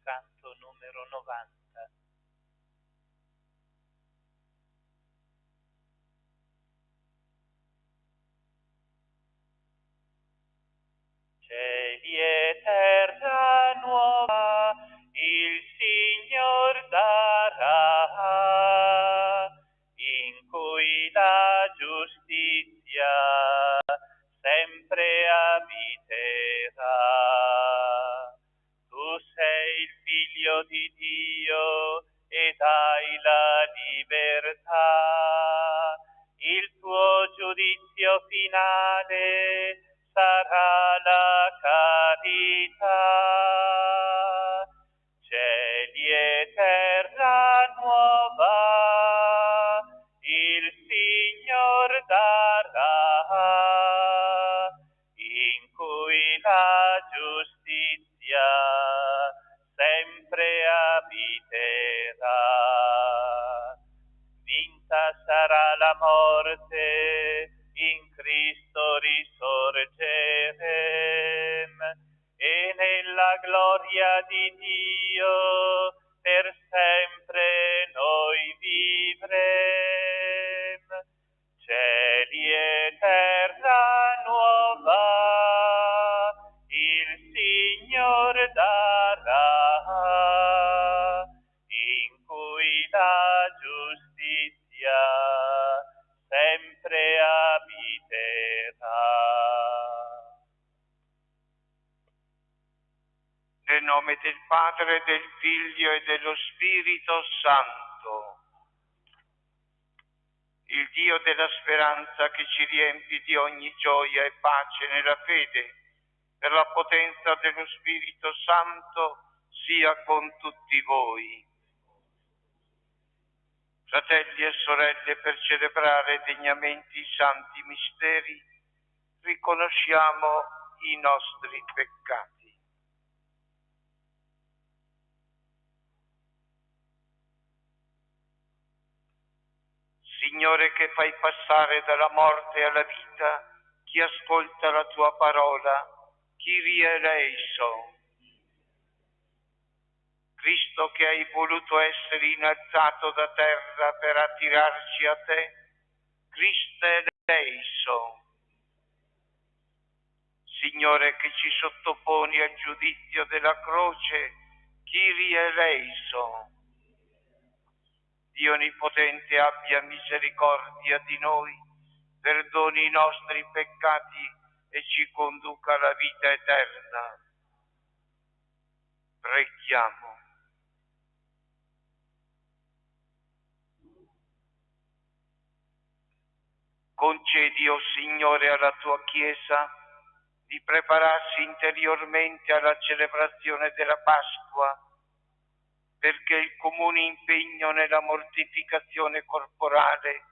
canto numero 90. Cieli e terra nuova il Signor darà, in cui la giustizia sempre abiterà. Tu sei il Figlio di Dio ed hai la libertà. Il tuo giudizio finale sarà la carità. Cieli e terra nuova il Signor darà, in cui la giustizia sempre abiterà. Vinta sarà la morte, in Cristo risorgerem, e nella gloria di Dio per sempre noi vivrem. Cieli e terra nuova il Signor darà, in cui la giustizia sempre abiterà. Nel nome del Padre, del Figlio e dello Spirito Santo. Il Dio della speranza che ci riempie di ogni gioia e pace nella fede, per la potenza dello Spirito Santo, sia con tutti voi. Fratelli e sorelle, per celebrare degnamente i santi misteri, riconosciamo i nostri peccati. Signore, che fai passare dalla morte alla vita chi ascolta la tua parola, Kyrie eleison. Cristo, che hai voluto essere innalzato da terra per attirarci a te, Christe eleison. Signore, che ci sottoponi al giudizio della croce, Kyrie eleison. Dio Onnipotente abbia misericordia di noi, perdoni i nostri peccati e ci conduca alla vita eterna. Preghiamo. Concedi, o Signore, alla tua Chiesa di prepararsi interiormente alla celebrazione della Pasqua, perché il comune impegno nella mortificazione corporale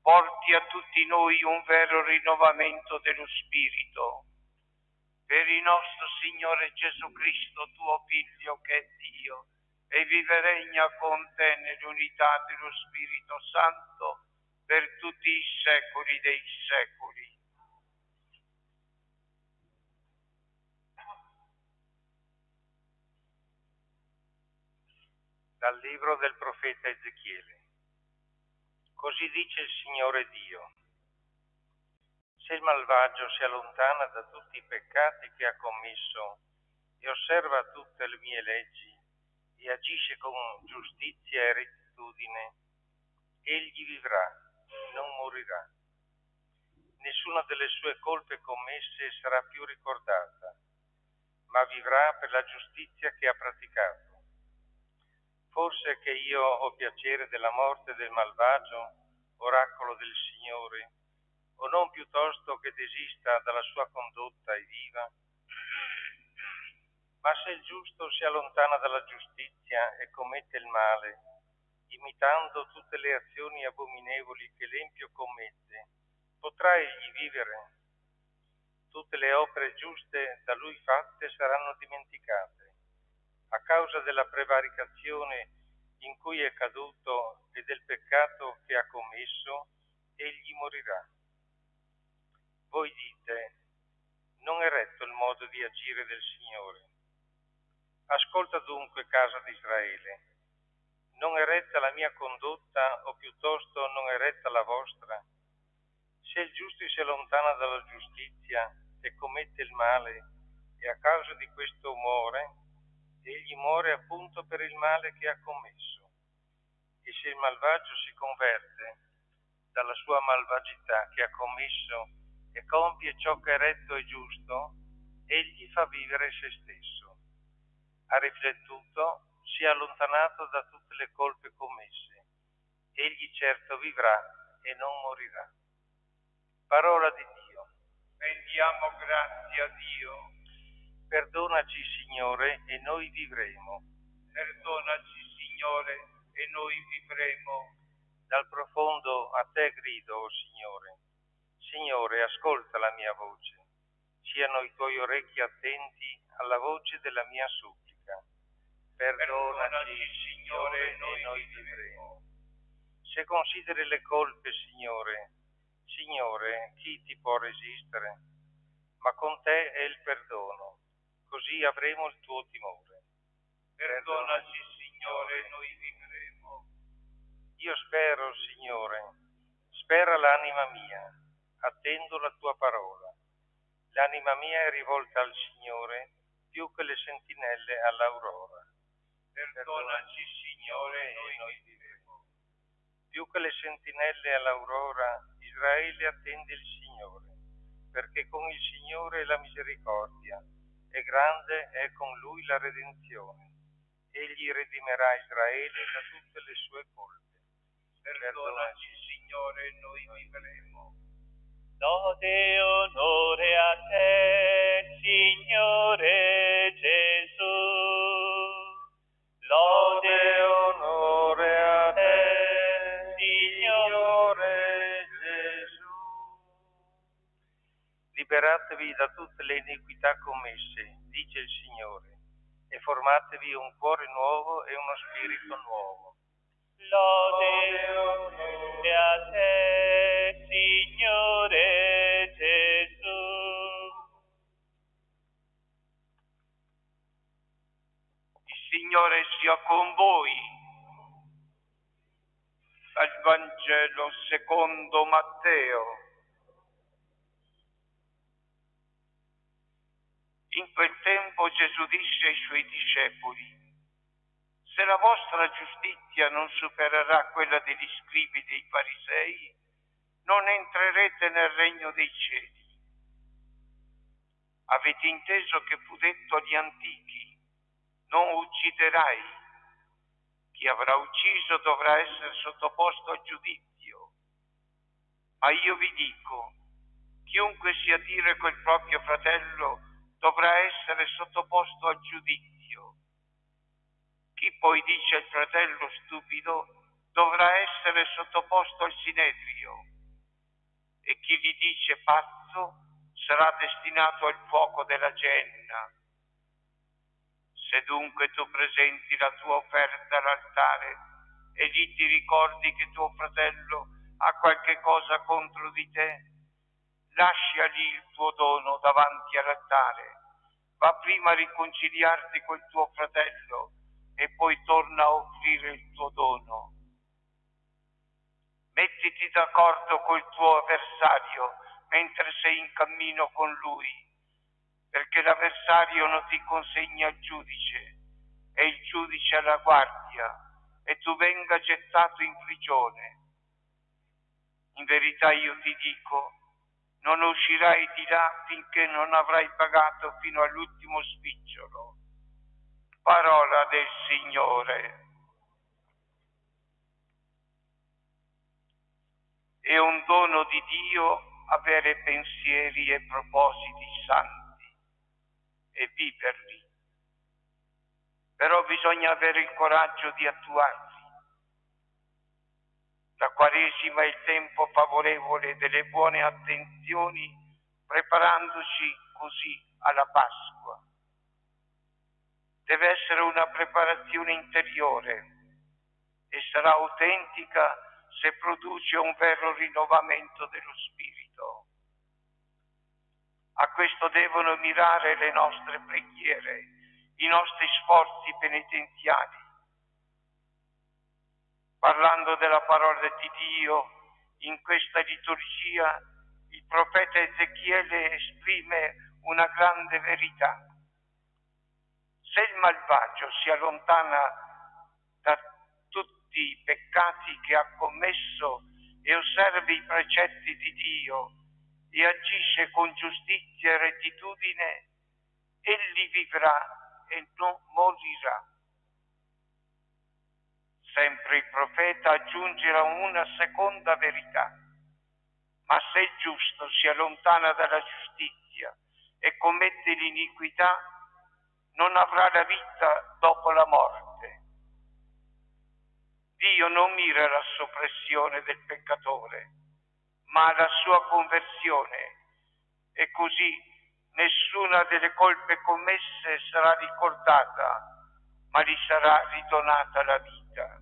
porti a tutti noi un vero rinnovamento dello spirito. Per il nostro Signore Gesù Cristo, tuo Figlio, che è Dio, e vive e regna con te nell'unità dello Spirito Santo per tutti i secoli dei secoli. Dal libro del profeta Ezechiele. Così dice il Signore Dio: se il malvagio si allontana da tutti i peccati che ha commesso e osserva tutte le mie leggi e agisce con giustizia e rettitudine, egli vivrà, non morirà. Nessuna delle sue colpe commesse sarà più ricordata, ma vivrà per la giustizia che ha praticato. Forse che io ho piacere della morte del malvagio, oracolo del Signore, o non piuttosto che desista dalla sua condotta e viva? Ma se il giusto si allontana dalla giustizia e commette il male, imitando tutte le azioni abominevoli che l'empio commette, potrà egli vivere? Tutte le opere giuste da lui fatte saranno dimenticate. A causa della prevaricazione in cui è caduto e del peccato che ha commesso, egli morirà. Voi dite: non è retto il modo di agire del Signore. Ascolta dunque, casa di Israele. Non è retta la mia condotta, o piuttosto non è retta la vostra? Se il giusto si allontana dalla giustizia e commette il male, e a causa di questo muore, egli muore appunto per il male che ha commesso. E se il malvagio si converte dalla sua malvagità che ha commesso e compie ciò che è retto e giusto, egli fa vivere se stesso. Ha riflettuto, si è allontanato da tutte le colpe commesse. Egli certo vivrà e non morirà. Parola di Dio. Rendiamo grazie a Dio. Perdonaci, Signore, e noi vivremo. Perdonaci, Signore, e noi vivremo. Dal profondo a te grido, o Signore. Signore, ascolta la mia voce. Siano i tuoi orecchi attenti alla voce della mia supplica. Perdonaci, Signore, e noi vivremo. Se consideri le colpe, Signore, chi ti può resistere? Ma con te è il perdono, così avremo il tuo timore. Perdonaci, Signore, e noi vivremo. Io spero, Signore, spera l'anima mia, attendo la tua parola. L'anima mia è rivolta al Signore più che le sentinelle all'aurora. Perdonaci, Signore, e noi vivremo. Più che le sentinelle all'aurora, Israele attende il Signore, perché con il Signore è la misericordia, e grande è con lui la redenzione. Egli redimerà Israele da tutte le sue colpe. Perdonaci, Signore, e noi vivremo. Lode e onore a te, Signore Gesù. Lode e onore a te, Signore Gesù. Liberatevi da tutte le iniquità commesse, dice il Signore, e formatevi un cuore nuovo e uno spirito nuovo. Lode e onore a te, Signore Gesù. Il Signore sia con voi. Dal Vangelo secondo Matteo. In quel tempo Gesù disse ai suoi discepoli: se la vostra giustizia non supererà quella degli scribi e dei farisei, non entrerete nel regno dei cieli. Avete inteso che fu detto agli antichi: non ucciderai. Chi avrà ucciso dovrà essere sottoposto a giudizio. Ma io vi dico, chiunque sia dire quel proprio fratello dovrà essere sottoposto a giudizio. Chi poi dice al fratello stupido dovrà essere sottoposto al sinedrio, e chi gli dice pazzo sarà destinato al fuoco della genna. Se dunque tu presenti la tua offerta all'altare e lì ti ricordi che tuo fratello ha qualche cosa contro di te, lascia lì il tuo dono davanti all'altare, va prima a riconciliarti col tuo fratello e poi torna a offrire il tuo dono. Mettiti d'accordo col tuo avversario mentre sei in cammino con lui, perché l'avversario non ti consegna al giudice e il giudice alla guardia, e tu venga gettato in prigione. In verità io ti dico, non uscirai di là finché non avrai pagato fino all'ultimo spicciolo. Parola del Signore. È un dono di Dio avere pensieri e propositi santi e viverli. Però bisogna avere il coraggio di attuarli. La Quaresima è il tempo favorevole delle buone attenzioni, preparandoci così alla Pasqua. Deve essere una preparazione interiore e sarà autentica se produce un vero rinnovamento dello spirito. A questo devono mirare le nostre preghiere, i nostri sforzi penitenziali. Parlando della parola di Dio, in questa liturgia il profeta Ezechiele esprime una grande verità. Se il malvagio si allontana da tutti i peccati che ha commesso e osserva i precetti di Dio e agisce con giustizia e rettitudine, egli vivrà e non morirà. Sempre il profeta aggiungerà una seconda verità. Ma se il giusto si allontana dalla giustizia e commette l'iniquità, non avrà la vita dopo la morte. Dio non mira alla soppressione del peccatore, ma alla sua conversione, e così nessuna delle colpe commesse sarà ricordata, ma gli sarà ridonata la vita.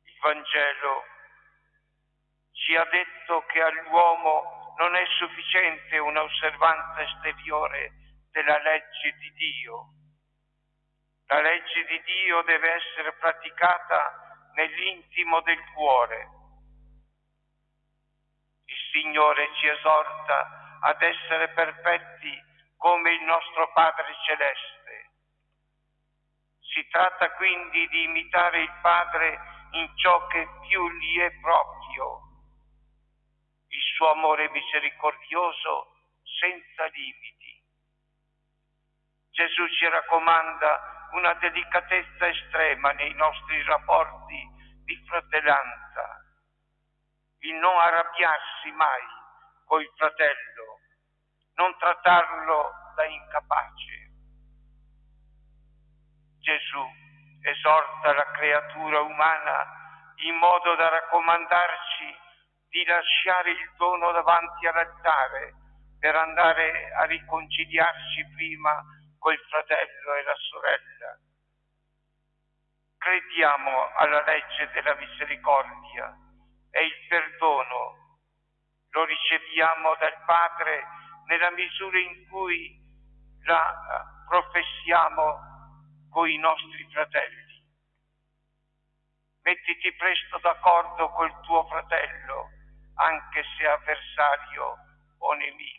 Il Vangelo ci ha detto che all'uomo non è sufficiente un'osservanza esteriore della legge di Dio. La legge di Dio deve essere praticata nell'intimo del cuore. Il Signore ci esorta ad essere perfetti come il nostro Padre Celeste. Si tratta quindi di imitare il Padre in ciò che più gli è proprio, il suo amore misericordioso senza limiti. Gesù ci raccomanda una delicatezza estrema nei nostri rapporti di fratellanza, il non arrabbiarsi mai col fratello, non trattarlo da incapace. Gesù esorta la creatura umana in modo da raccomandarci di lasciare il dono davanti all'altare per andare a riconciliarsi prima col fratello e la sorella. Crediamo alla legge della misericordia e il perdono lo riceviamo dal Padre nella misura in cui la professiamo con i nostri fratelli. Mettiti presto d'accordo col tuo fratello, anche se avversario o nemico.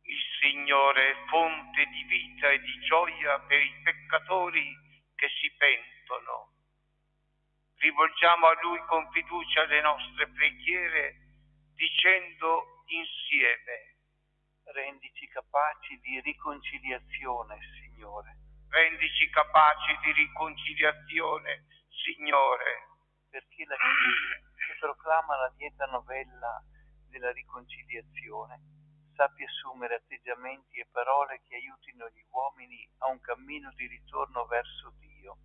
Il Signore è fonte di vita e di gioia per i peccatori che si pentono. Rivolgiamo a Lui con fiducia le nostre preghiere, dicendo insieme: rendici capaci di riconciliazione, Signore. Rendici capaci di riconciliazione, Signore. Perché la Chiesa, che proclama la lieta novella della riconciliazione, sappia assumere atteggiamenti e parole che aiutino gli uomini a un cammino di ritorno verso Dio.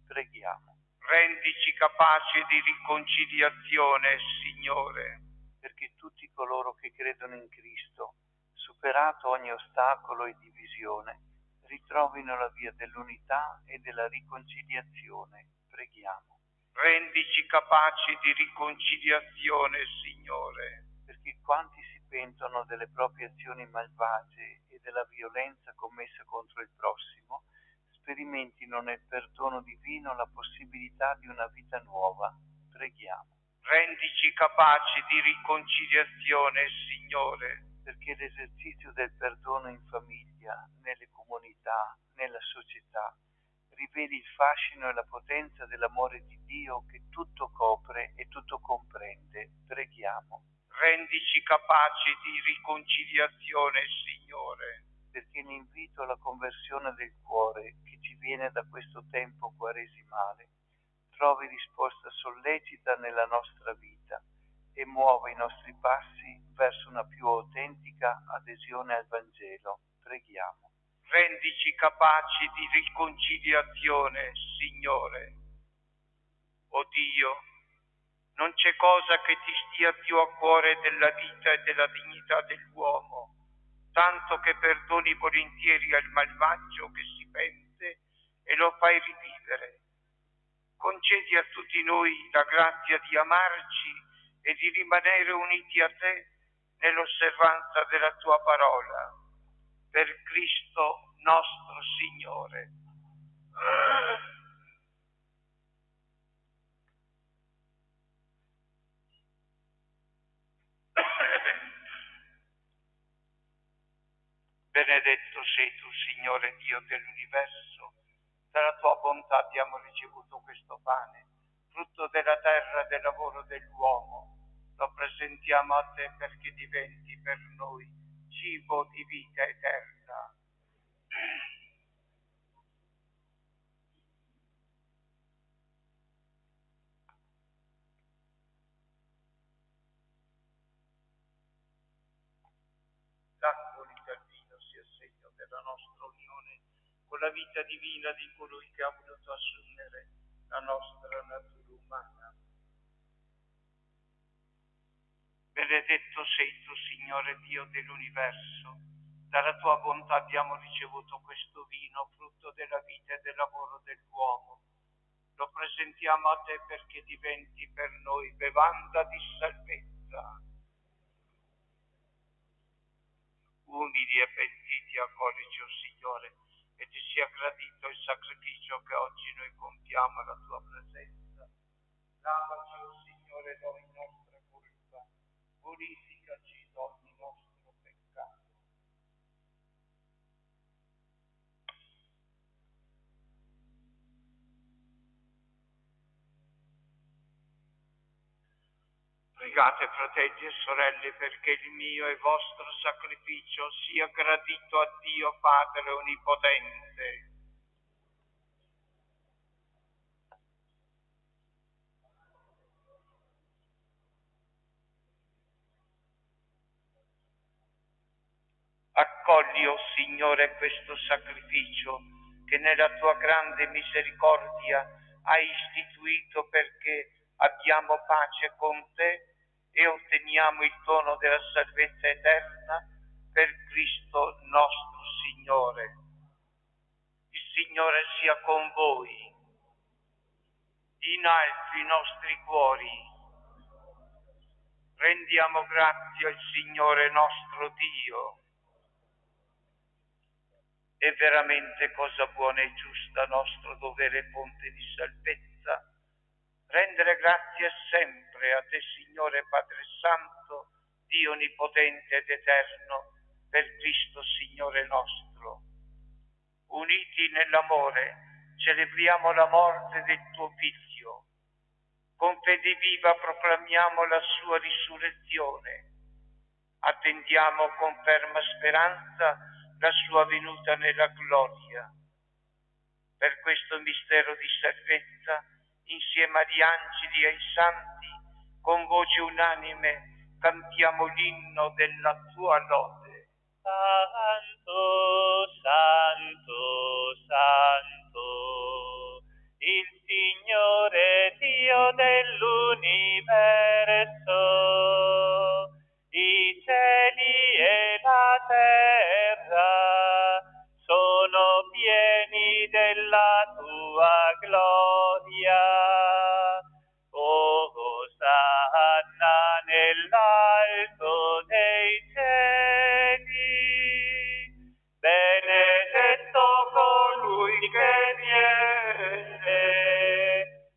Preghiamo. Rendici capaci di riconciliazione, Signore. Perché tutti coloro che credono in Cristo, superato ogni ostacolo e divisione, ritrovino la via dell'unità e della riconciliazione. Preghiamo. Rendici capaci di riconciliazione, Signore. Perché quanti si pentono delle proprie azioni malvagie e della violenza commessa contro il prossimo, sperimentino nel perdono divino la possibilità di una vita nuova. Preghiamo. Rendici capaci di riconciliazione, Signore. Perché l'esercizio del perdono in famiglia, nelle comunità, nella società, riveli il fascino e la potenza dell'amore di Dio che tutto copre e tutto comprende. Preghiamo. Rendici capaci di riconciliazione, Signore. Perché l'invito alla conversione del cuore che ci viene da questo tempo quaresimale trovi risposta sollecita nella nostra vita e muova i nostri passi verso una più autentica adesione al Vangelo. Preghiamo. Rendici capaci di riconciliazione, Signore. O Dio, non c'è cosa che ti stia più a cuore della vita e della dignità dell'uomo, tanto che perdoni volentieri al malvagio che si pente e lo fai rivivere. Concedi a tutti noi la grazia di amarci e di rimanere uniti a te nell'osservanza della tua parola. Per Cristo nostro Signore. Benedetto sei tu, Signore Dio dell'universo. Dalla tua bontà abbiamo ricevuto questo pane, frutto della terra e del lavoro dell'uomo. Lo presentiamo a te perché diventi per noi cibo di vita eterna. L'acqua unita al vino sia segno della nostra unione con la vita divina di colui che ha voluto assumere la nostra natura umana. Benedetto sei tu, Signore Dio dell'universo. Dalla tua bontà abbiamo ricevuto questo vino, frutto della vita e del lavoro dell'uomo. Lo presentiamo a te perché diventi per noi bevanda di salvezza. Umili e pentiti accogli, o Signore, e ti sia gradito il sacrificio che oggi noi compiamo alla tua presenza. Lavaci, o Signore, da ogni nostra colpa, purificaci da ogni nostro peccato. Pregate, fratelli e sorelle, perché il mio e vostro sacrificio sia gradito a Dio Padre Onnipotente. Accogli, o Signore, questo sacrificio che nella tua grande misericordia hai istituito perché abbiamo pace con te e otteniamo il dono della salvezza eterna per Cristo nostro Signore. Il Signore sia con voi. In alto i nostri cuori. Rendiamo grazie al Signore nostro Dio. È veramente cosa buona e giusta, nostro dovere e fonte di salvezza, rendere grazie sempre a te, Signore Padre Santo, Dio Onnipotente ed Eterno, per Cristo Signore nostro. Uniti nell'amore, celebriamo la morte del tuo Figlio. Con fede viva proclamiamo la sua risurrezione. Attendiamo con ferma speranza la sua venuta nella gloria. Per questo mistero di salvezza, insieme agli angeli e ai santi, con voce unanime cantiamo l'inno della tua lode. Santo, Santo, Santo, il Signore Dio dell'universo, i cieli e la terra sono pieni della tua gloria. Osanna nell'alto dei cieli, benedetto colui che viene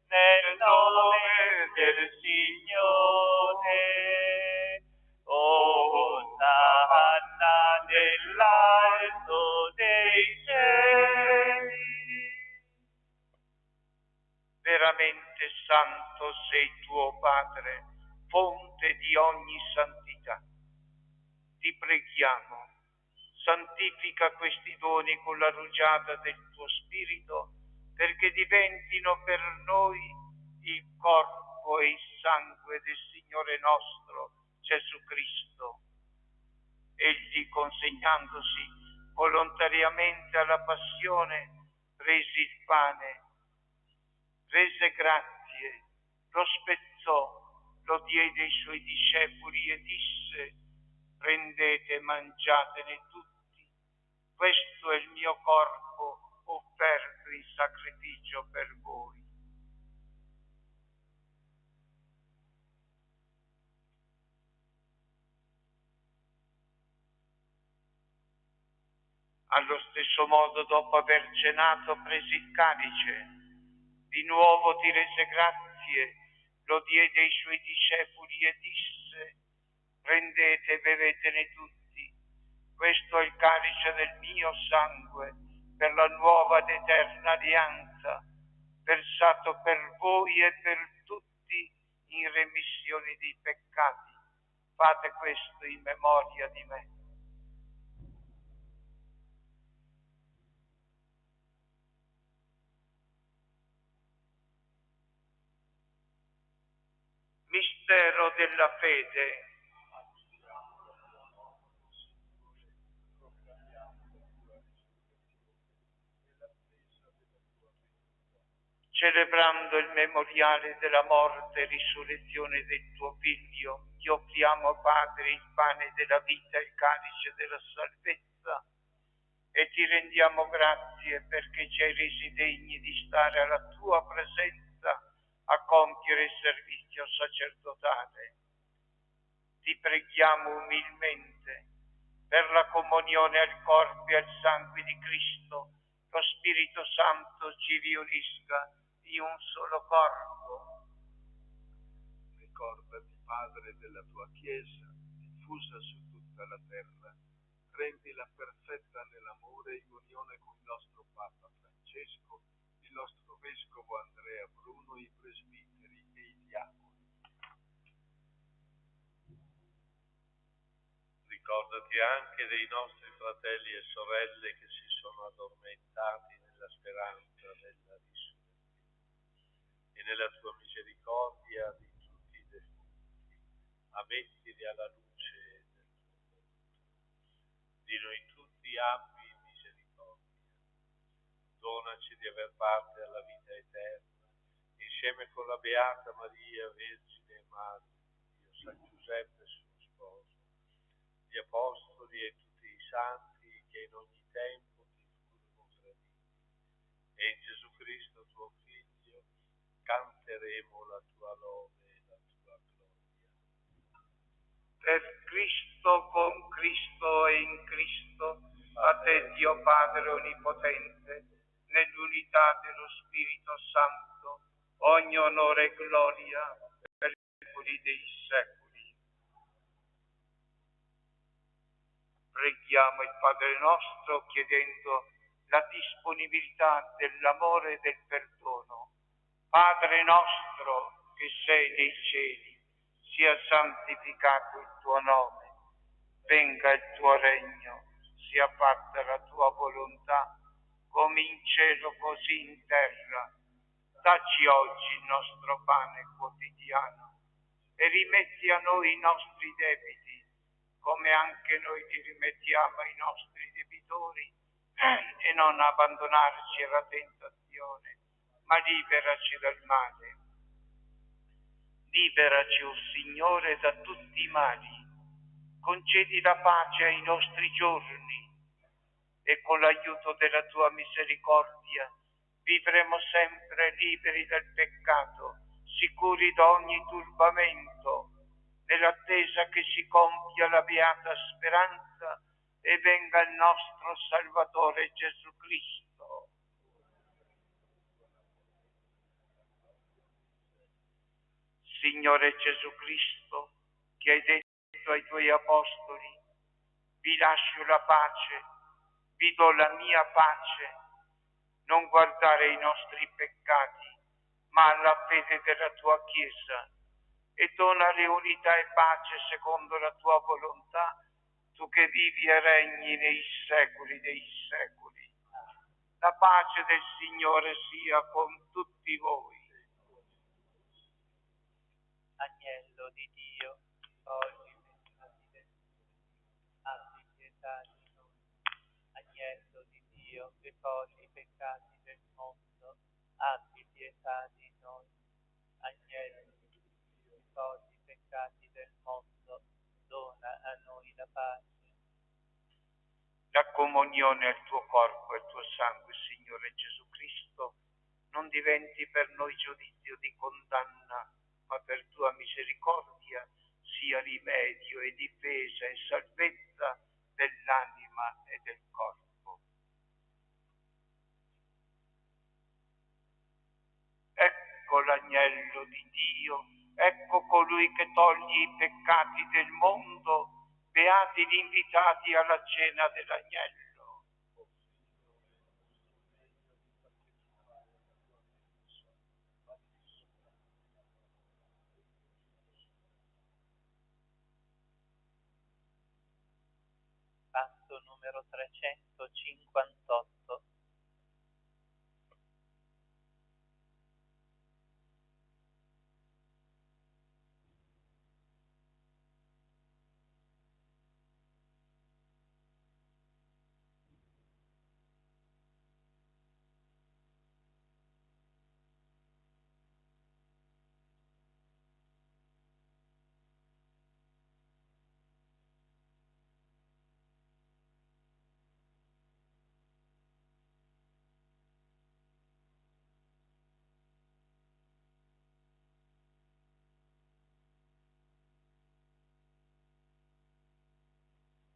nel nome del Signore. Osanna nell'alto dei cieli. Veramente santo sei tuo Padre, fonte di ogni santità. Ti preghiamo, santifica questi doni con la rugiada del tuo Spirito, perché diventino per noi il corpo e il sangue del Signore nostro Gesù Cristo. Egli, consegnandosi volontariamente alla passione, prese il pane, rese grazie, lo spezzò, lo diede ai suoi discepoli e disse: prendete e mangiatene tutti, questo è il mio corpo offerto in sacrificio per voi. Allo stesso modo, dopo aver cenato, prese il calice, di nuovo ti rese grazie, lo diede ai suoi discepoli e disse: prendete e bevetene tutti, questo è il calice del mio sangue, per la nuova ed eterna alleanza, versato per voi e per tutti in remissione dei peccati. Fate questo in memoria di me. Mistero della fede. Celebrando il memoriale della morte e risurrezione del tuo Figlio, ti offriamo, Padre, il pane della vita e il calice della salvezza, e ti rendiamo grazie perché ci hai resi degni di stare alla tua presenza a compiere il servizio sacerdotale. Ti preghiamo umilmente per la comunione al corpo e al sangue di Cristo, lo Spirito Santo ci riunisca in un solo corpo. Ricordati, Padre, della tua Chiesa, diffusa su tutta la terra. Rendila perfetta nell'amore in unione con il nostro Papa Francesco, il nostro Vescovo Andrea Bruno, i presbiteri e i diaconi. Ricordati anche dei nostri fratelli e sorelle che si sono addormentati nella speranza della risurrezione, e nella tua misericordia di tutti i defunti, ammettili alla luce del tuo volto. Di noi tutti abbi misericordia. Donaci di aver parte alla vita eterna, insieme con la Beata Maria, Vergine e Madre di Dio, San Giuseppe suo sposo, gli Apostoli e tutti i santi che in ogni tempo ti furono traditi. E in Gesù Cristo, tuo Figlio, canteremo la tua lode e la tua gloria. Per Cristo, con Cristo e in Cristo, a te Dio Padre Onnipotente, nell'unità dello Spirito Santo, ogni onore e gloria per i secoli dei secoli. Preghiamo il Padre nostro chiedendo la disponibilità dell'amore e del perdono. Padre nostro che sei nei cieli, sia santificato il tuo nome, venga il tuo regno, sia fatta la tua volontà, come come in cielo così in terra. Dacci oggi il nostro pane quotidiano e rimetti a noi i nostri debiti, come anche noi ti rimettiamo ai nostri debitori, e non abbandonarci alla tentazione, ma liberaci dal male. Liberaci, o Signore, da tutti i mali. Concedi la pace ai nostri giorni e con l'aiuto della tua misericordia vivremo sempre liberi dal peccato, sicuri da ogni turbamento, nell'attesa che si compia la beata speranza e venga il nostro Salvatore Gesù Cristo. Signore Gesù Cristo, che hai detto ai tuoi apostoli: vi lascio la pace, vi do la mia pace, non guardare i nostri peccati, ma alla fede della tua Chiesa, e donale unità e pace secondo la tua volontà, tu che vivi e regni nei secoli dei secoli. La pace del Signore sia con tutti voi. Agnello di Dio, oggi abbi pietà di noi. Agnello di Dio, che togli i peccati del mondo, abbi pietà di noi. Agnello di Dio, che togli i peccati del mondo, dona a noi la pace. La comunione al tuo corpo e al tuo sangue, Signore Gesù Cristo, non diventi per noi giudizio di condanna, ma per tua misericordia sia rimedio e difesa e salvezza dell'anima e del corpo. Ecco l'agnello di Dio, ecco colui che toglie i peccati del mondo. Beati gli invitati alla cena dell'agnello. Passo numero 358.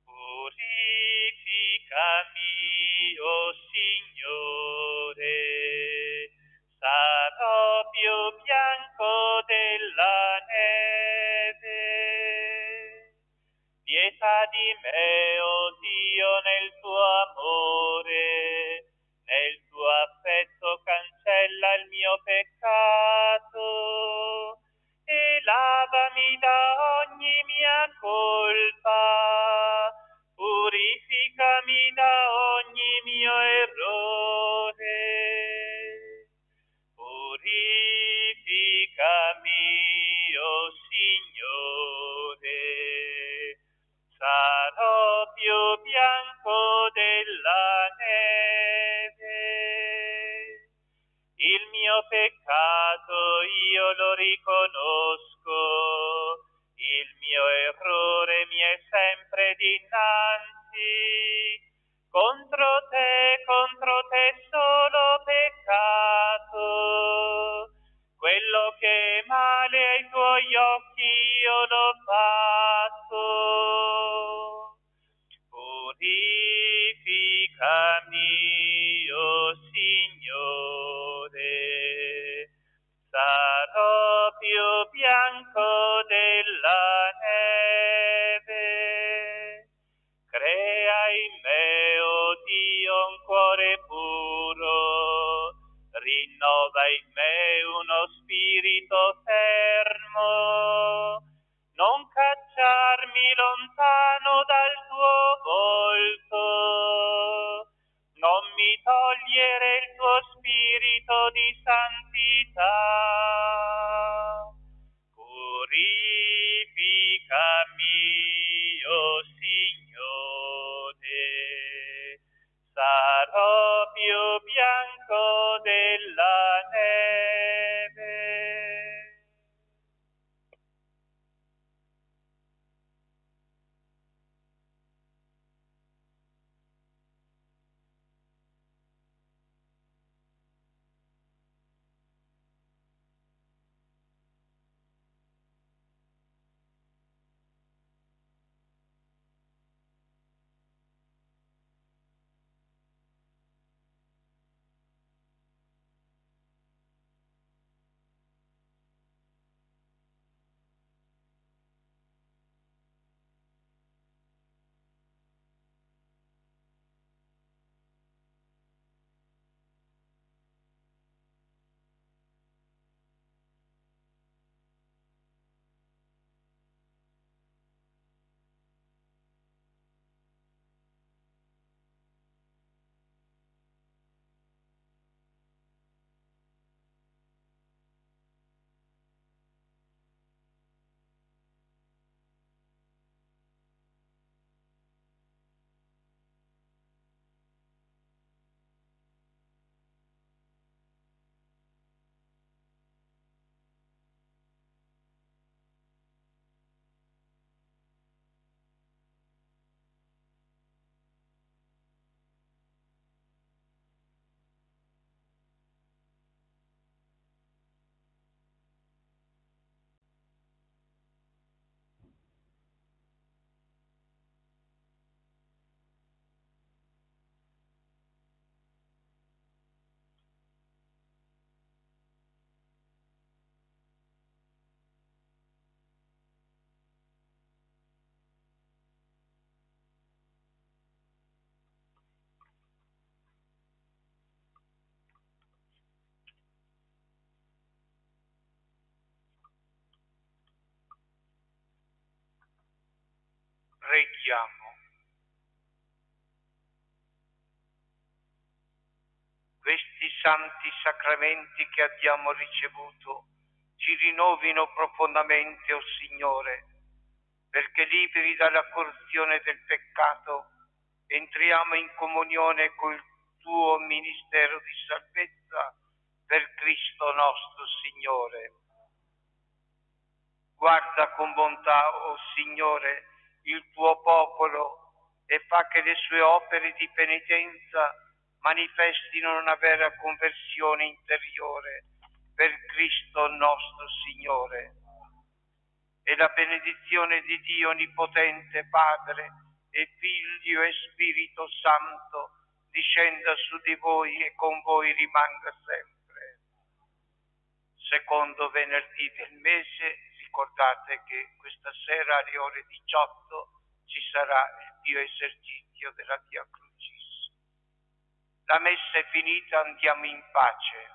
Purificami, o Signore, sarò più bianco della neve. Pietà di me, o Dio, nel tuo amore, nel tuo affetto cancella il mio peccato e lavami da ogni mia colpa. Purificami da ogni mio errore. Purificami, o Signore, sarò più bianco della neve. Il mio peccato io lo riconosco, il mio errore mi è sempre dinanzi. Contro te solo peccato, quello che è male ai tuoi occhi io l'ho fatto. Purificami, o Signore, sarò più bianco della neve. Crea in me, o Dio, un cuore puro, rinnova in me uno spirito fermo, non cacciarmi lontano dal tuo volto, non mi togliere accogliere il tuo spirito di santità. Purificami, o Signore, sarò più bianco della neve. Preghiamo. Questi santi sacramenti che abbiamo ricevuto ci rinnovino profondamente, o Signore, perché liberi dalla corruzione del peccato entriamo in comunione col tuo ministero di salvezza per Cristo nostro Signore. Guarda con bontà, o Signore, il tuo popolo e fa che le sue opere di penitenza manifestino una vera conversione interiore per Cristo nostro Signore. E la benedizione di Dio Onnipotente, Padre e Figlio e Spirito Santo, discenda su di voi e con voi rimanga sempre. Secondo venerdì del mese, ricordate che questa sera alle ore 18 ci sarà il Dio esercizio della Via Crucis. La messa è finita, andiamo in pace.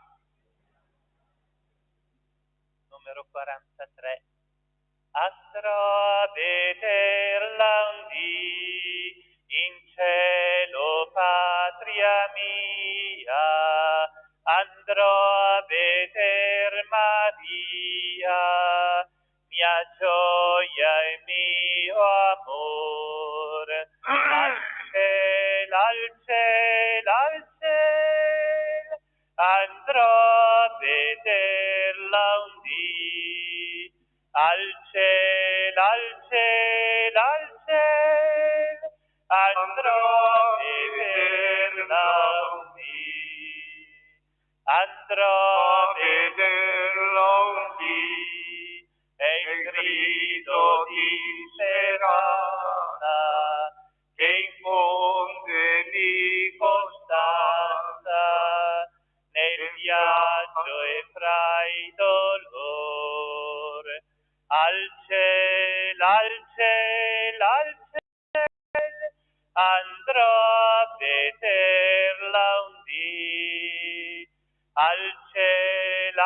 Numero 43. Andrò a vederla un dì in cielo, patria mia, andrò a veder Maria, mia gioia e mio amor. Al cielo, al cielo, al cielo, andrò a vederla un dì. Al cielo, al cielo, al cielo, andrò a vederla un dì. Andrò a vederla un dì, e il grido di speranza che infonde mi costanza nel viaggio e fra i dolori. Al cielo, al cielo, al cielo, andrò a vederla un dì. Al cielo,